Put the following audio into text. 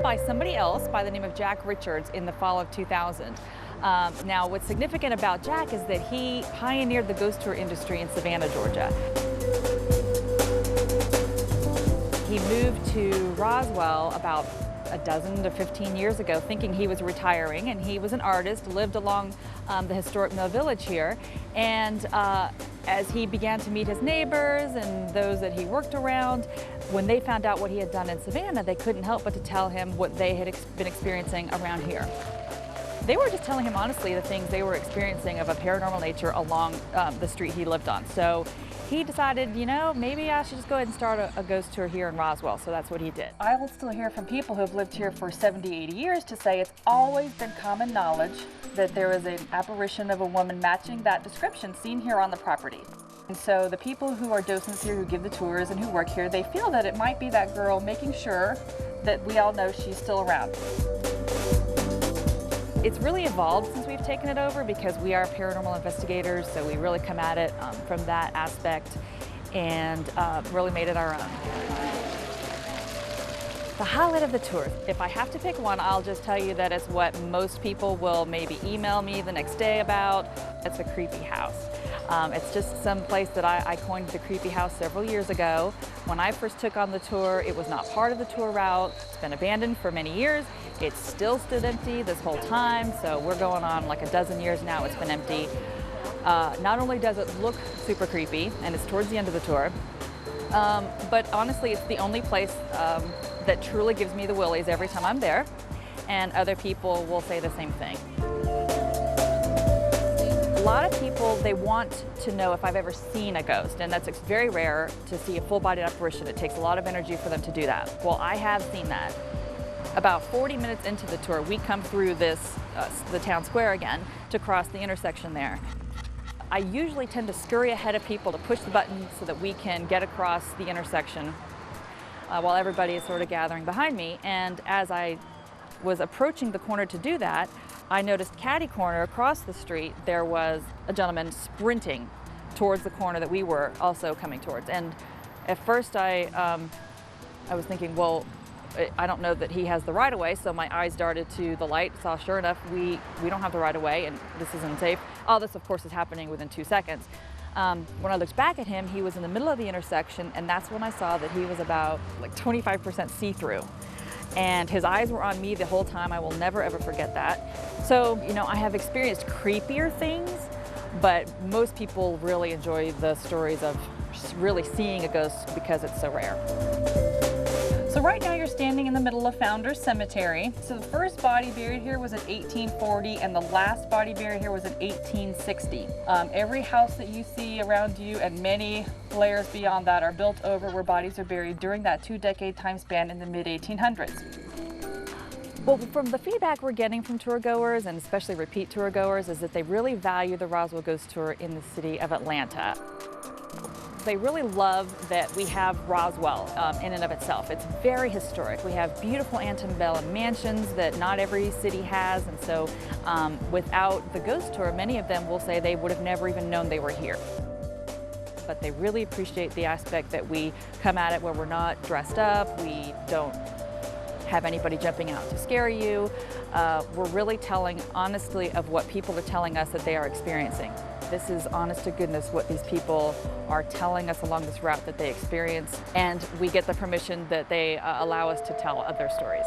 by somebody else by the name of Jack Richards in the fall of 2000. Now, what's significant about Jack is that he pioneered the ghost tour industry in Savannah, Georgia. He moved to Roswell about a dozen to 15 years ago, thinking he was retiring, and he was an artist, lived along the historic Mill Village here, and as he began to meet his neighbors and those that he worked around, when they found out what he had done in Savannah, they couldn't help but to tell him what they had been experiencing around here. They were just telling him honestly the things they were experiencing of a paranormal nature along the street he lived on. So he decided, you know, maybe I should just go ahead and start a ghost tour here in Roswell. So that's what he did. I will still hear from people who have lived here for 70, 80 years to say it's always been common knowledge that there is an apparition of a woman matching that description seen here on the property. And so the people who are docents here, who give the tours and who work here, they feel that it might be that girl, making sure that we all know she's still around. It's really evolved since we've taken it over because we are paranormal investigators, so we really come at it from that aspect and really made it our own. The highlight of the tour, if I have to pick one, I'll just tell you that it's what most people will maybe email me the next day about. It's a creepy house. It's just some place that I coined the creepy house several years ago. When I first took on the tour, it was not part of the tour route. It's been abandoned for many years. It's still stood empty this whole time, so we're going on like a dozen years now it's been empty. Not only does it look super creepy, and it's towards the end of the tour, but honestly it's the only place that truly gives me the willies every time I'm there, and other people will say the same thing. A lot of people, they want to know if I've ever seen a ghost, and that's very rare to see a full-bodied apparition. It takes a lot of energy for them to do that. Well, I have seen that. About 40 minutes into the tour, we come through this, the town square again, to cross the intersection there. I usually tend to scurry ahead of people to push the button so that we can get across the intersection while everybody is sort of gathering behind me. And as I was approaching the corner to do that, I noticed catty corner across the street, there was a gentleman sprinting towards the corner that we were also coming towards. And at first I was thinking, well, I don't know that he has the right-of-way, so my eyes darted to the light, saw sure enough, we don't have the right-of-way, and this is unsafe. All this, of course, is happening within 2 seconds. When I looked back at him, he was in the middle of the intersection, and that's when I saw that he was about like 25% see-through. And his eyes were on me the whole time. I will never, ever forget that. So, you know, I have experienced creepier things, but most people really enjoy the stories of really seeing a ghost because it's so rare. So right now you're standing in the middle of Founders Cemetery. So the first body buried here was in 1840 and the last body buried here was in 1860. Every house that you see around you and many layers beyond that are built over where bodies are buried during that 2-decade time span in the mid-1800s. Well, from the feedback we're getting from tour goers, and especially repeat tour goers, is that they really value the Roswell Ghost Tour in the city of Atlanta. They really love that we have Roswell in and of itself. It's very historic. We have beautiful antebellum mansions that not every city has, and so without the ghost tour, many of them will say they would have never even known they were here. But they really appreciate the aspect that we come at it where we're not dressed up, we don't have anybody jumping out to scare you. We're really telling honestly of what people are telling us that they are experiencing. This is honest to goodness what these people are telling us along this route that they experience, and we get the permission that they allow us to tell other stories.